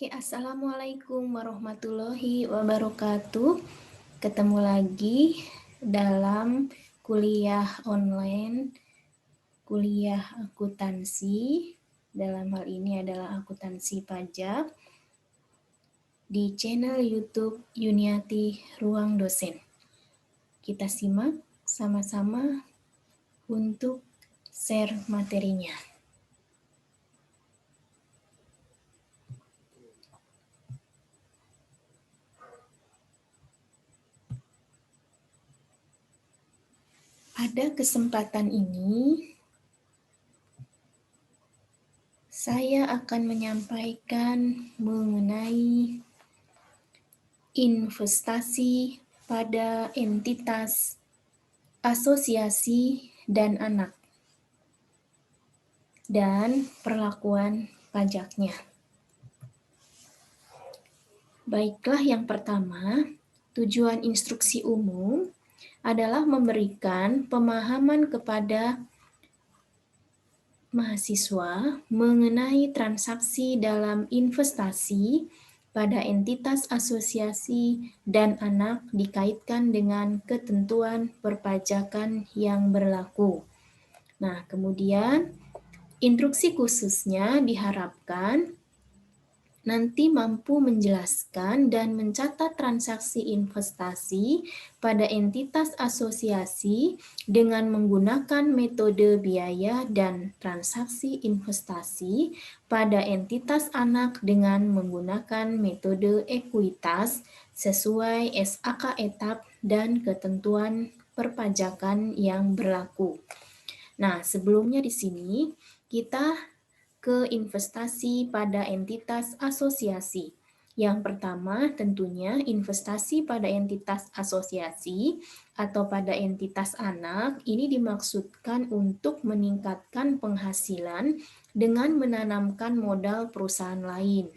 Oke, Assalamualaikum warahmatullahi wabarakatuh. Ketemu lagi dalam kuliah online, kuliah akuntansi. Dalam hal ini adalah akuntansi pajak di channel YouTube Yuniati Ruang Dosen. Kita simak sama-sama untuk share materinya. Pada kesempatan ini, saya akan menyampaikan mengenai investasi pada entitas, asosiasi, dan anak, dan perlakuan pajaknya. Baiklah, yang pertama, tujuan instruksi umum adalah memberikan pemahaman kepada mahasiswa mengenai transaksi dalam investasi pada entitas asosiasi dan anak dikaitkan dengan ketentuan perpajakan yang berlaku. Nah, kemudian instruksi khususnya diharapkan nanti mampu menjelaskan dan mencatat transaksi investasi pada entitas asosiasi dengan menggunakan metode biaya dan transaksi investasi pada entitas anak dengan menggunakan metode ekuitas sesuai SAK etap dan ketentuan perpajakan yang berlaku. Nah, sebelumnya di sini kita ke investasi pada entitas asosiasi. Yang pertama tentunya investasi pada entitas asosiasi atau pada entitas anak ini dimaksudkan untuk meningkatkan penghasilan dengan menanamkan modal perusahaan lain.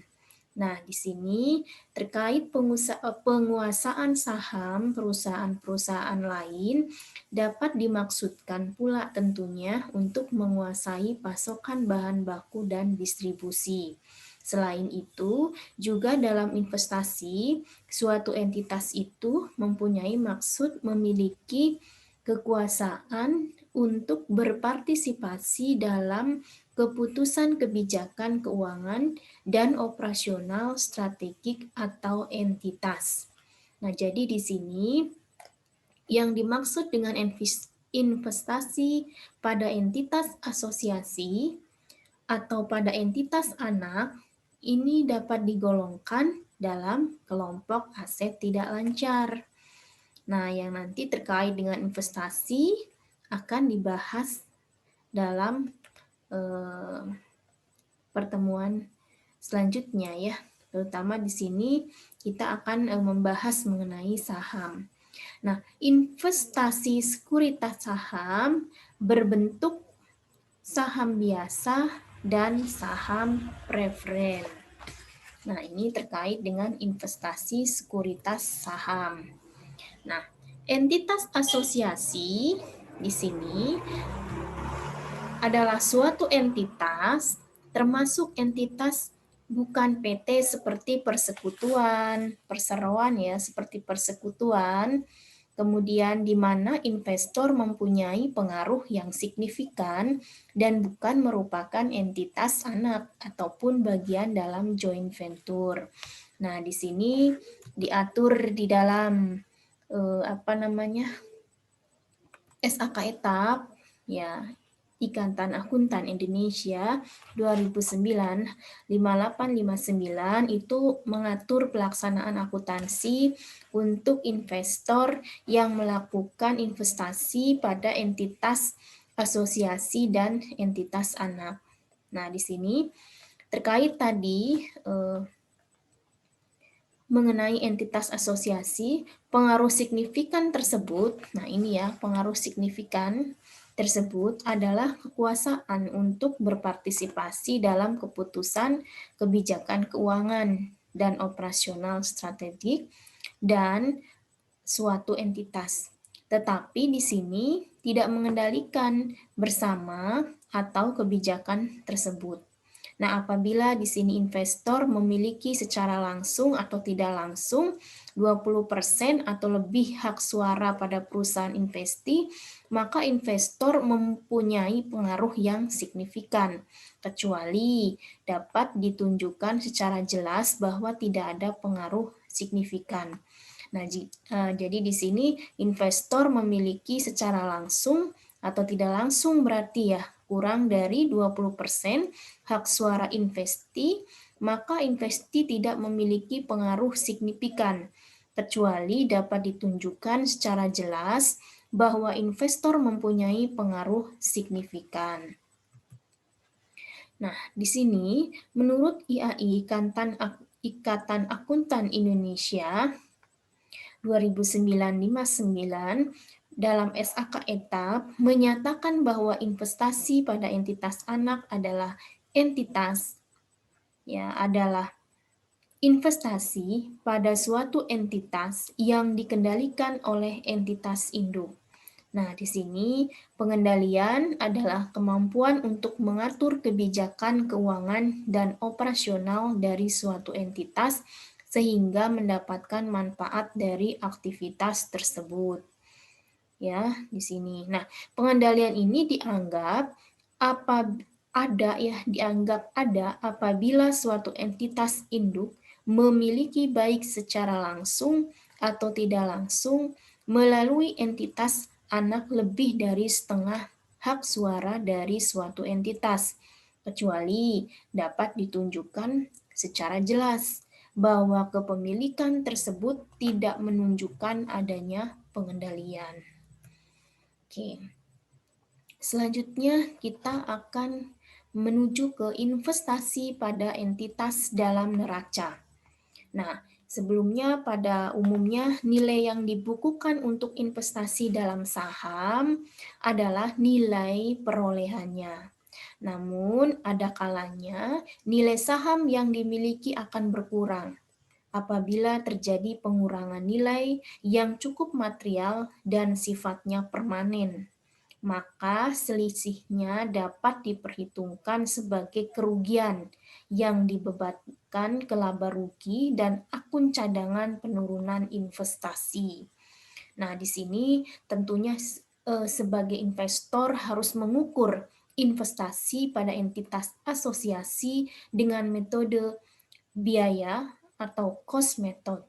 Nah, di sini terkait penguasaan saham perusahaan-perusahaan lain dapat dimaksudkan pula tentunya untuk menguasai pasokan bahan baku dan distribusi. Selain itu, juga dalam investasi, suatu entitas itu mempunyai maksud memiliki kekuasaan untuk berpartisipasi dalam keputusan kebijakan keuangan dan operasional strategik atau entitas. Nah, jadi di sini yang dimaksud dengan investasi pada entitas asosiasi atau pada entitas anak ini dapat digolongkan dalam kelompok aset tidak lancar. Nah, yang nanti terkait dengan investasi akan dibahas dalam pertemuan selanjutnya ya. Terutama di sini kita akan membahas mengenai saham. Nah, investasi sekuritas saham berbentuk saham biasa dan saham preferen. Nah, ini terkait dengan investasi sekuritas saham. Nah, entitas asosiasi di sini adalah suatu entitas, termasuk entitas bukan PT seperti persekutuan, perseroan ya, seperti persekutuan, kemudian di mana investor mempunyai pengaruh yang signifikan dan bukan merupakan entitas anak ataupun bagian dalam joint venture. Nah, di sini diatur di dalam SAK etap ya, Ikatan Akuntan Indonesia 2009-5859 itu mengatur pelaksanaan akuntansi untuk investor yang melakukan investasi pada entitas asosiasi dan entitas anak. Nah, di sini terkait tadi mengenai entitas asosiasi, pengaruh signifikan tersebut, nah ini ya, pengaruh signifikan tersebut adalah kekuasaan untuk berpartisipasi dalam keputusan kebijakan keuangan dan operasional strategik dan suatu entitas. Tetapi di sini tidak mengendalikan bersama atau kebijakan tersebut. Nah, apabila di sini investor memiliki secara langsung atau tidak langsung 20% atau lebih hak suara pada perusahaan investi, maka investor mempunyai pengaruh yang signifikan, kecuali dapat ditunjukkan secara jelas bahwa tidak ada pengaruh signifikan. Nah, jadi di sini investor memiliki secara langsung atau tidak langsung berarti ya kurang dari 20% hak suara investi, maka investi tidak memiliki pengaruh signifikan, kecuali dapat ditunjukkan secara jelas bahwa investor mempunyai pengaruh signifikan. Nah, di sini menurut IAI Ikatan Akuntan Indonesia 2959 dalam SAK Etap menyatakan bahwa investasi pada entitas anak adalah investasi pada suatu entitas yang dikendalikan oleh entitas induk. Nah, di sini pengendalian adalah kemampuan untuk mengatur kebijakan keuangan dan operasional dari suatu entitas sehingga mendapatkan manfaat dari aktivitas tersebut. Ya, di sini. Nah, pengendalian ini dianggap ada apabila suatu entitas induk memiliki baik secara langsung atau tidak langsung melalui entitas anak lebih dari setengah hak suara dari suatu entitas, kecuali dapat ditunjukkan secara jelas bahwa kepemilikan tersebut tidak menunjukkan adanya pengendalian. Oke. Selanjutnya kita akan menuju ke investasi pada entitas dalam neraca. Nah, sebelumnya pada umumnya nilai yang dibukukan untuk investasi dalam saham adalah nilai perolehannya. Namun, ada kalanya nilai saham yang dimiliki akan berkurang apabila terjadi pengurangan nilai yang cukup material dan sifatnya permanen. Maka selisihnya dapat diperhitungkan sebagai kerugian yang dibebankan ke laba rugi dan akun cadangan penurunan investasi. Nah, di sini tentunya sebagai investor harus mengukur investasi pada entitas asosiasi dengan metode biaya atau cost method.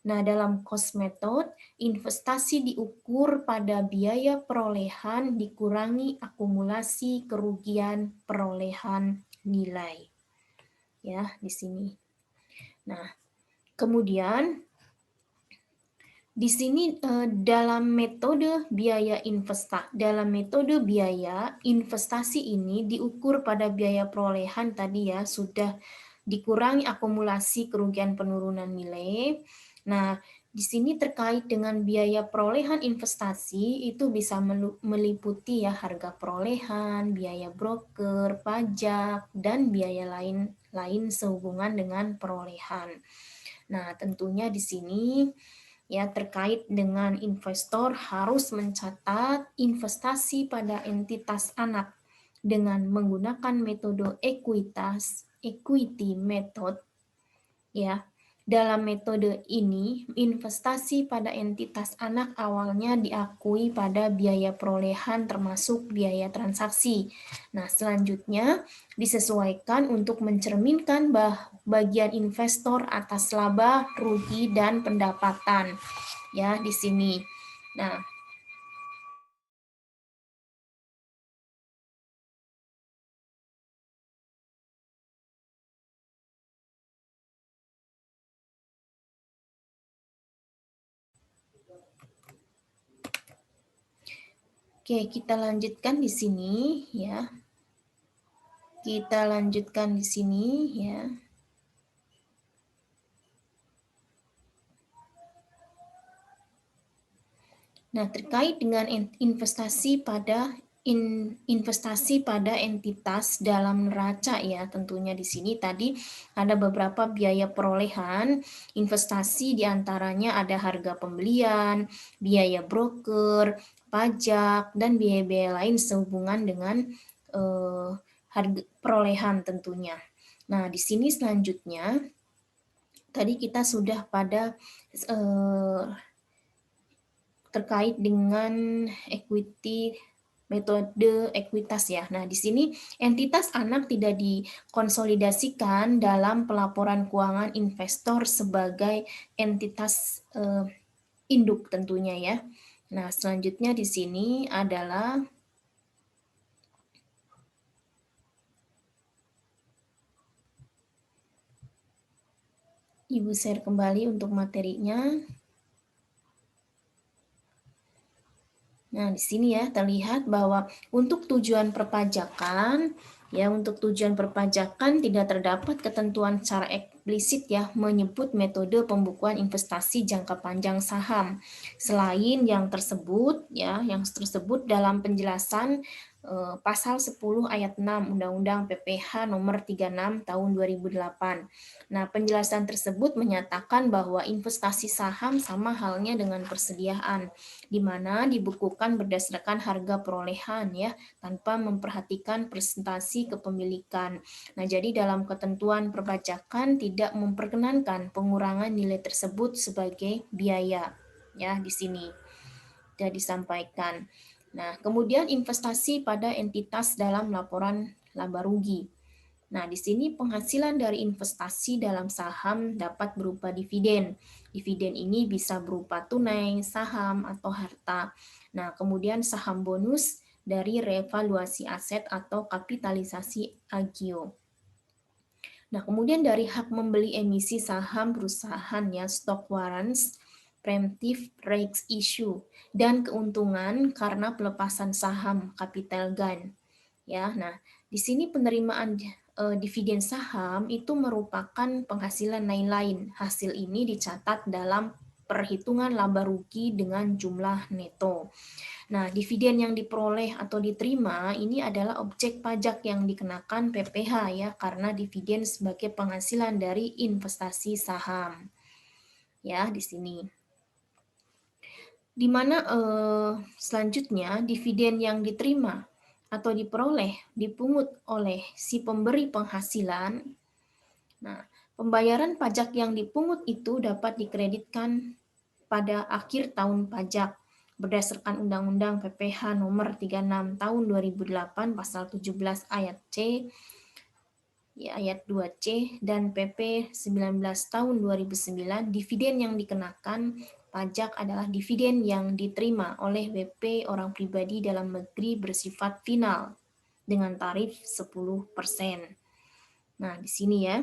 Nah, dalam cost method, investasi diukur pada biaya perolehan dikurangi akumulasi kerugian perolehan nilai. Ya, di sini. Nah, kemudian di sini dalam metode biaya investasi ini diukur pada biaya perolehan tadi ya sudah dikurangi akumulasi kerugian penurunan nilai. Nah, di sini terkait dengan biaya perolehan investasi itu bisa meliputi ya harga perolehan, biaya broker, pajak, dan biaya lain sehubungan dengan perolehan. Nah, tentunya di sini ya terkait dengan investor harus mencatat investasi pada entitas anak dengan menggunakan metode equity method ya. Dalam metode ini, investasi pada entitas anak awalnya diakui pada biaya perolehan termasuk biaya transaksi. Nah, selanjutnya disesuaikan untuk mencerminkan bagian investor atas laba, rugi, dan pendapatan. Ya, di sini. Nah, oke, kita lanjutkan di sini ya. Kita lanjutkan di sini ya. Nah, terkait dengan investasi pada entitas dalam neraca ya, tentunya di sini tadi ada beberapa biaya perolehan investasi diantaranya ada harga pembelian, biaya broker, pajak, dan biaya-biaya lain sehubungan dengan harga perolehan tentunya. Nah, di sini selanjutnya tadi kita sudah pada terkait dengan equity, metode ekuitas ya. Nah, di sini entitas anak tidak dikonsolidasikan dalam pelaporan keuangan investor sebagai entitas induk tentunya ya. Nah, selanjutnya di sini adalah Ibu share kembali untuk materinya. Nah, di sini ya terlihat bahwa untuk tujuan perpajakan, tidak terdapat ketentuan secara eksplisit ya menyebut metode pembukuan investasi jangka panjang saham. Selain yang tersebut dalam penjelasan pasal 10 ayat 6 Undang-Undang PPH nomor 36 tahun 2008. Nah, penjelasan tersebut menyatakan bahwa investasi saham sama halnya dengan persediaan, di mana dibukukan berdasarkan harga perolehan ya, tanpa memperhatikan presentasi kepemilikan. Nah, jadi dalam ketentuan perpajakan tidak memperkenankan pengurangan nilai tersebut sebagai biaya. Ya, di sini sudah disampaikan. Nah, kemudian investasi pada entitas dalam laporan laba rugi. Nah, di sini penghasilan dari investasi dalam saham dapat berupa dividen. Dividen ini bisa berupa tunai, saham, atau harta. Nah, kemudian saham bonus dari revaluasi aset atau kapitalisasi agio. Nah, kemudian dari hak membeli emisi saham perusahaan ya, stock warrants, preemptive rights issue, dan keuntungan karena pelepasan saham capital gain. Ya, nah di sini penerimaan dividen saham itu merupakan penghasilan lain-lain. Hasil ini dicatat dalam perhitungan laba rugi dengan jumlah neto. Nah, dividen yang diperoleh atau diterima ini adalah objek pajak yang dikenakan PPh ya, karena dividen sebagai penghasilan dari investasi saham. Ya, di sini. Di mana selanjutnya dividen yang diterima atau diperoleh dipungut oleh si pemberi penghasilan. Nah, pembayaran pajak yang dipungut itu dapat dikreditkan pada akhir tahun pajak berdasarkan Undang-Undang PPh nomor 36 tahun 2008 pasal 17 ayat C ya, ayat 2C dan PP 19 tahun 2009. Dividen yang dikenakan pajak adalah dividen yang diterima oleh WP orang pribadi dalam negeri bersifat final dengan tarif 10%. Nah, di sini ya.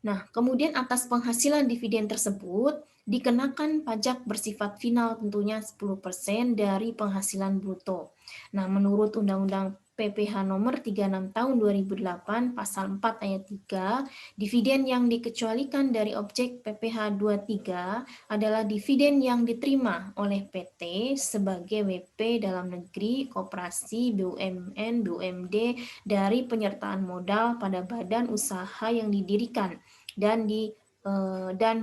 Nah, kemudian atas penghasilan dividen tersebut dikenakan pajak bersifat final tentunya 10% dari penghasilan bruto. Nah, menurut Undang-Undang PPh nomor 36 tahun 2008 pasal 4 ayat 3, dividen yang dikecualikan dari objek PPh 23 adalah dividen yang diterima oleh PT sebagai WP dalam negeri, koperasi, BUMN, BUMD dari penyertaan modal pada badan usaha yang didirikan dan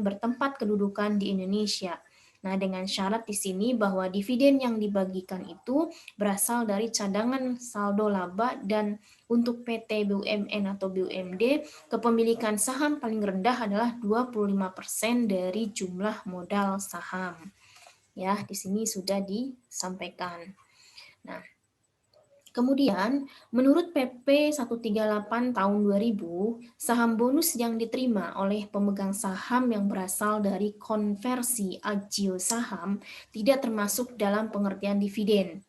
bertempat kedudukan di Indonesia. Nah, dengan syarat di sini bahwa dividen yang dibagikan itu berasal dari cadangan saldo laba dan untuk PT BUMN atau BUMD, kepemilikan saham paling rendah adalah 25% dari jumlah modal saham. Ya, di sini sudah disampaikan. Nah, kemudian, menurut PP 138 tahun 2000, saham bonus yang diterima oleh pemegang saham yang berasal dari konversi agio saham tidak termasuk dalam pengertian dividen.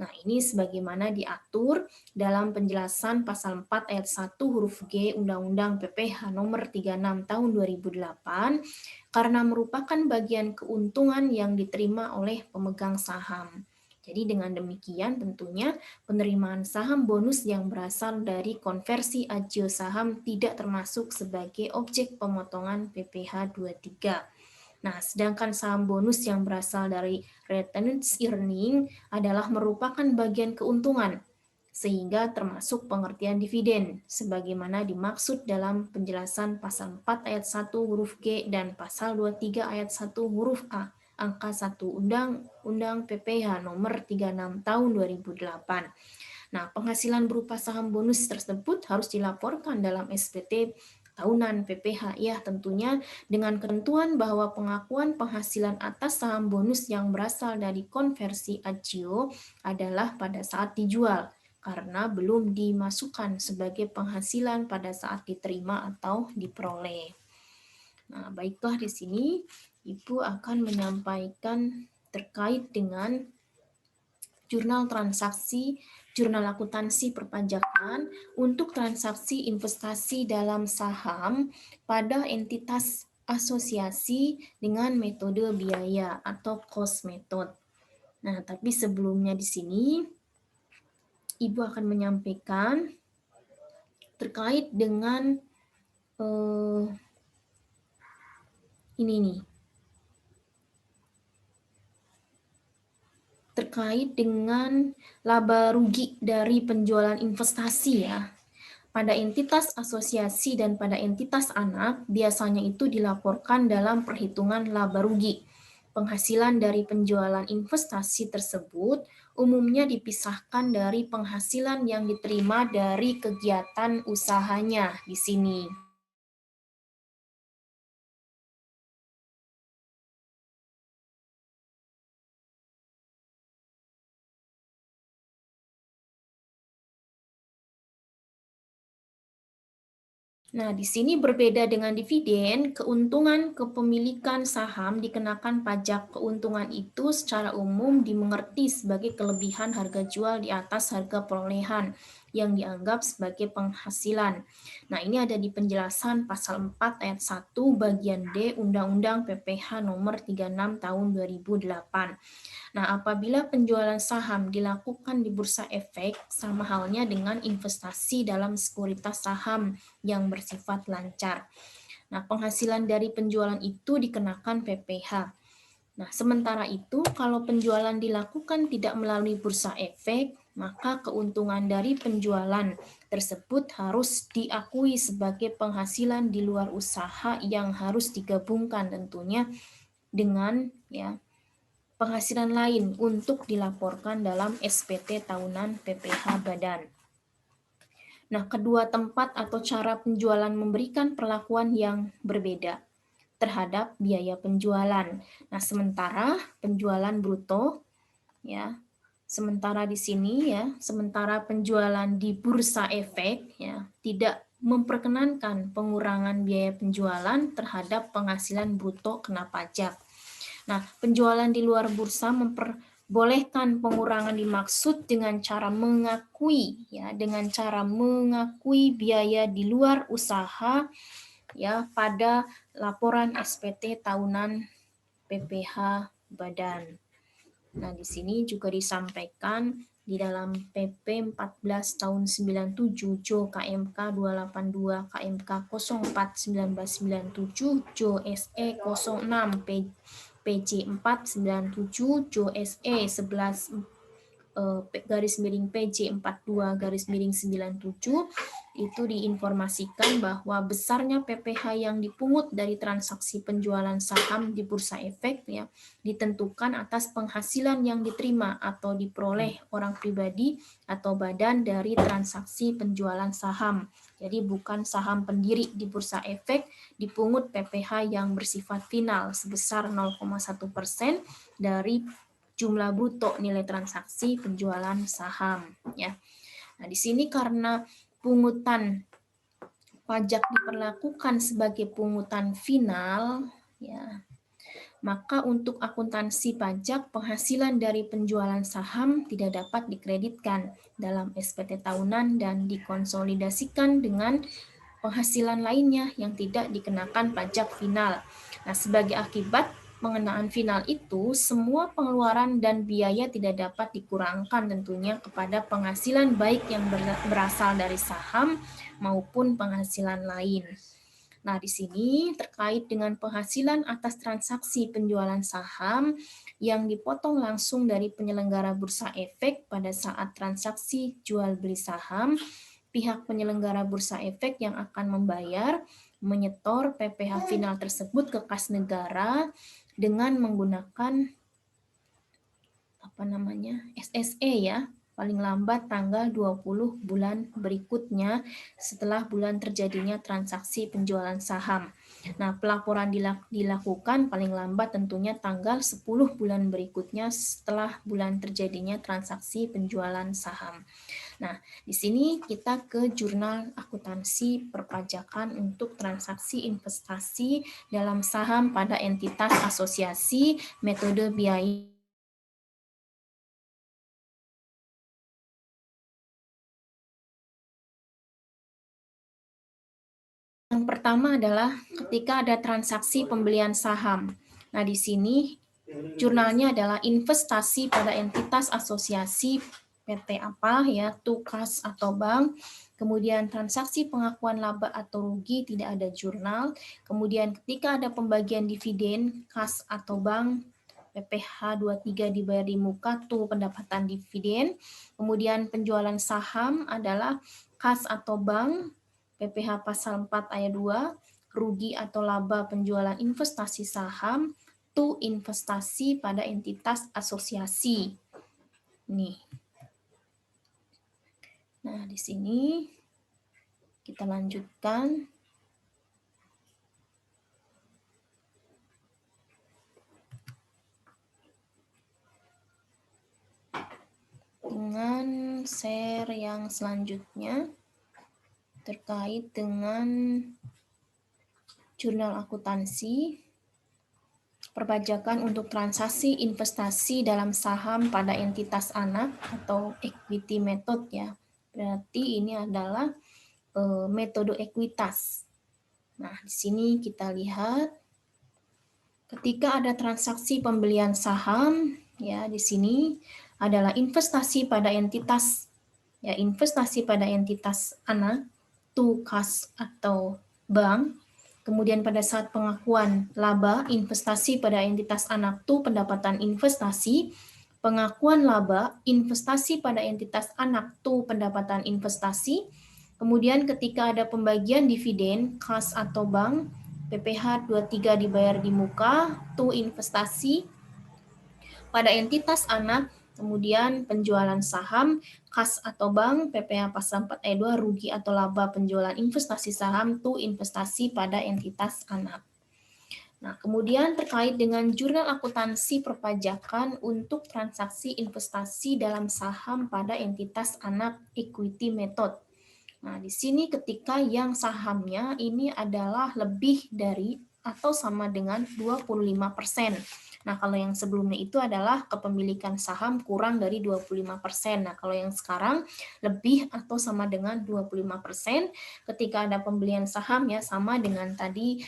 Nah, ini sebagaimana diatur dalam penjelasan pasal 4 ayat 1 huruf G Undang-Undang PPh nomor 36 tahun 2008 karena merupakan bagian keuntungan yang diterima oleh pemegang saham. Jadi dengan demikian tentunya penerimaan saham bonus yang berasal dari konversi agio saham tidak termasuk sebagai objek pemotongan PPh 23. Nah, sedangkan saham bonus yang berasal dari retained earning adalah merupakan bagian keuntungan, sehingga termasuk pengertian dividen, sebagaimana dimaksud dalam penjelasan pasal 4 ayat 1 huruf G dan pasal 23 ayat 1 huruf A, angka 1 Undang-Undang PPh nomor 36 tahun 2008. Nah, penghasilan berupa saham bonus tersebut harus dilaporkan dalam SPT tahunan PPH ya, tentunya dengan ketentuan bahwa pengakuan penghasilan atas saham bonus yang berasal dari konversi AJIO adalah pada saat dijual karena belum dimasukkan sebagai penghasilan pada saat diterima atau diperoleh. Nah, baiklah, di sini Ibu akan menyampaikan terkait dengan jurnal transaksi, jurnal akuntansi perpajakan untuk transaksi investasi dalam saham pada entitas asosiasi dengan metode biaya atau cost method. Nah, tapi sebelumnya di sini Ibu akan menyampaikan terkait dengan ini nih. Terkait dengan laba rugi dari penjualan investasi ya. Pada entitas asosiasi dan pada entitas anak, biasanya itu dilaporkan dalam perhitungan laba rugi. Penghasilan dari penjualan investasi tersebut umumnya dipisahkan dari penghasilan yang diterima dari kegiatan usahanya di sini. Nah, di sini berbeda dengan dividen, keuntungan kepemilikan saham dikenakan pajak. Keuntungan itu secara umum dimengerti sebagai kelebihan harga jual di atas harga perolehan yang dianggap sebagai penghasilan. Nah, ini ada di penjelasan pasal 4 ayat 1 bagian D Undang-Undang PPH nomor 36 tahun 2008. Nah, apabila penjualan saham dilakukan di bursa efek, sama halnya dengan investasi dalam sekuritas saham yang bersifat lancar. Nah, penghasilan dari penjualan itu dikenakan PPH. Nah, sementara itu, kalau penjualan dilakukan tidak melalui bursa efek, maka keuntungan dari penjualan tersebut harus diakui sebagai penghasilan di luar usaha yang harus digabungkan tentunya dengan penghasilan lain untuk dilaporkan dalam SPT tahunan PPH Badan. Nah, kedua tempat atau cara penjualan memberikan perlakuan yang berbeda terhadap biaya penjualan. Nah, sementara penjualan bruto ya, sementara di sini ya, sementara penjualan di bursa efek ya tidak memperkenankan pengurangan biaya penjualan terhadap penghasilan bruto kena pajak. Nah, penjualan di luar bursa memperbolehkan pengurangan dimaksud dengan cara mengakui biaya di luar usaha ya pada laporan SPT tahunan PPH Badan. Nah, di sini juga disampaikan di dalam PP 14 tahun 97 Jo KMK 282 KMK 04 1997 Jo SE 06 PJ 497 Jo SE 11 garis miring PJ 42 garis miring 97 itu diinformasikan bahwa besarnya PPh yang dipungut dari transaksi penjualan saham di bursa efek ya ditentukan atas penghasilan yang diterima atau diperoleh orang pribadi atau badan dari transaksi penjualan saham. Jadi bukan saham pendiri di bursa efek dipungut PPh yang bersifat final sebesar 0,1% dari jumlah bruto nilai transaksi penjualan saham ya. Nah, di sini karena pungutan pajak diperlakukan sebagai pungutan final ya, maka untuk akuntansi pajak penghasilan dari penjualan saham tidak dapat dikreditkan dalam SPT tahunan dan dikonsolidasikan dengan penghasilan lainnya yang tidak dikenakan pajak final. Nah, sebagai akibat pengenaan final itu, semua pengeluaran dan biaya tidak dapat dikurangkan tentunya kepada penghasilan baik yang berasal dari saham maupun penghasilan lain. Nah, di sini terkait dengan penghasilan atas transaksi penjualan saham yang dipotong langsung dari penyelenggara bursa efek pada saat transaksi jual beli saham, pihak penyelenggara bursa efek yang akan membayar menyetor PPh final tersebut ke kas negara dengan menggunakan SSE ya, paling lambat tanggal 20 bulan berikutnya setelah bulan terjadinya transaksi penjualan saham. Nah, pelaporan dilakukan paling lambat tentunya tanggal 10 bulan berikutnya setelah bulan terjadinya transaksi penjualan saham. Nah, di sini kita ke jurnal akuntansi perpajakan untuk transaksi investasi dalam saham pada entitas asosiasi, metode biaya. Yang pertama adalah ketika ada transaksi pembelian saham. Nah, di sini jurnalnya adalah investasi pada entitas asosiasi PT apa ya, tukas atau bank. Kemudian transaksi pengakuan laba atau rugi tidak ada jurnal. Kemudian ketika ada pembagian dividen kas atau bank, PPh 23 dibayar di muka tuh pendapatan dividen. Kemudian penjualan saham adalah kas atau bank, PPh pasal 4 ayat 2, rugi atau laba penjualan investasi saham, tu investasi pada entitas asosiasi. Nih. Nah, di sini kita lanjutkan. Dengan share yang selanjutnya terkait dengan jurnal akuntansi perpajakan untuk transaksi investasi dalam saham pada entitas anak atau equity method ya. Berarti ini adalah metode ekuitas. Nah, di sini kita lihat ketika ada transaksi pembelian saham ya, di sini adalah investasi pada entitas ya, investasi pada entitas anak, tukas atau bank. Kemudian pada saat pengakuan laba, investasi pada entitas anak tu pendapatan investasi, pengakuan laba, investasi pada entitas anak tu pendapatan investasi. Kemudian ketika ada pembagian dividen, kas atau bank, PPh 23 dibayar di muka, tu investasi pada entitas anak. Kemudian penjualan saham, kas atau bank, PPh pasal 4 ayat 2, rugi atau laba penjualan investasi saham, tu investasi pada entitas anak. Nah, kemudian terkait dengan jurnal akuntansi perpajakan untuk transaksi investasi dalam saham pada entitas anak equity method. Nah, di sini ketika yang sahamnya ini adalah lebih dari atau sama dengan 25%. Nah, kalau yang sebelumnya itu adalah kepemilikan saham kurang dari 25%. Nah, kalau yang sekarang lebih atau sama dengan 25%. Ketika ada pembelian saham ya sama dengan tadi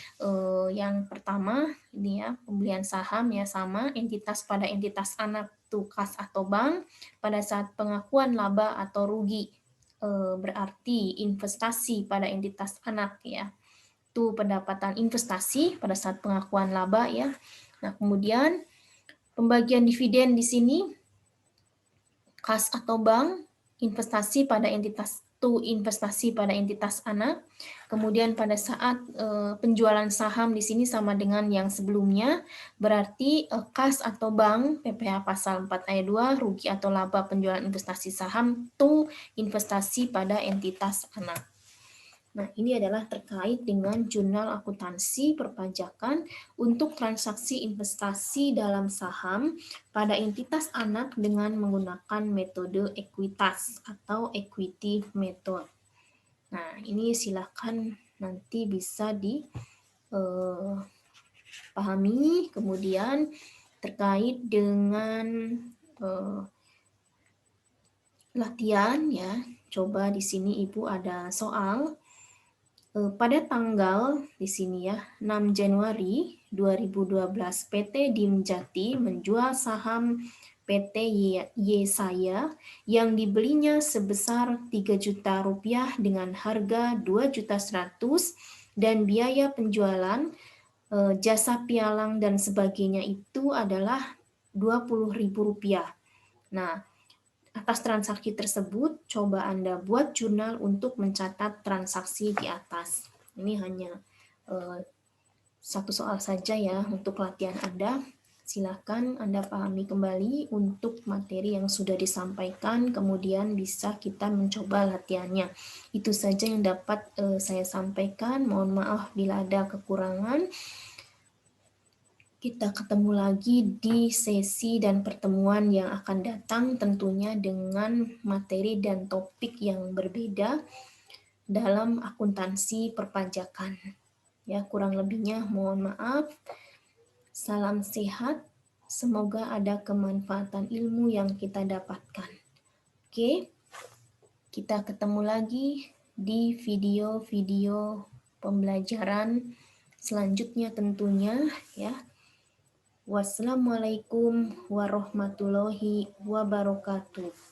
yang pertama ini ya, pembelian saham ya sama entitas pada entitas anak tukas atau bank pada saat pengakuan laba atau rugi berarti investasi pada entitas anak ya. Itu pendapatan investasi pada saat pengakuan laba ya. Nah, kemudian pembagian dividen di sini kas atau bank, investasi pada entitas investasi pada entitas anak. Kemudian pada saat penjualan saham di sini sama dengan yang sebelumnya, berarti kas atau bank PPh pasal 4 ayat 2, rugi atau laba penjualan investasi saham tu investasi pada entitas anak. Nah, ini adalah terkait dengan jurnal akuntansi perpajakan untuk transaksi investasi dalam saham pada entitas anak dengan menggunakan metode ekuitas atau equity method. Nah, ini silakan nanti bisa dipahami. Kemudian terkait dengan latihan ya, coba di sini Ibu ada soal. Pada tanggal di sini ya 6 Januari 2012 PT Dimjati menjual saham PT Yesaya yang dibelinya sebesar 3 juta rupiah dengan harga 2.100.000 dan biaya penjualan jasa pialang dan sebagainya itu adalah 20.000 rupiah. Nah, atas transaksi tersebut, coba Anda buat jurnal untuk mencatat transaksi di atas. Ini hanya satu soal saja ya untuk latihan Anda. Silahkan Anda pahami kembali untuk materi yang sudah disampaikan, kemudian bisa kita mencoba latihannya. Itu saja yang dapat saya sampaikan. Mohon maaf bila ada kekurangan. Kita ketemu lagi di sesi dan pertemuan yang akan datang, tentunya dengan materi dan topik yang berbeda dalam akuntansi perpajakan. Ya, kurang lebihnya mohon maaf. Salam sehat. Semoga ada kemanfaatan ilmu yang kita dapatkan. Oke, kita ketemu lagi di video-video pembelajaran selanjutnya tentunya ya. Wassalamualaikum warahmatullahi wabarakatuh.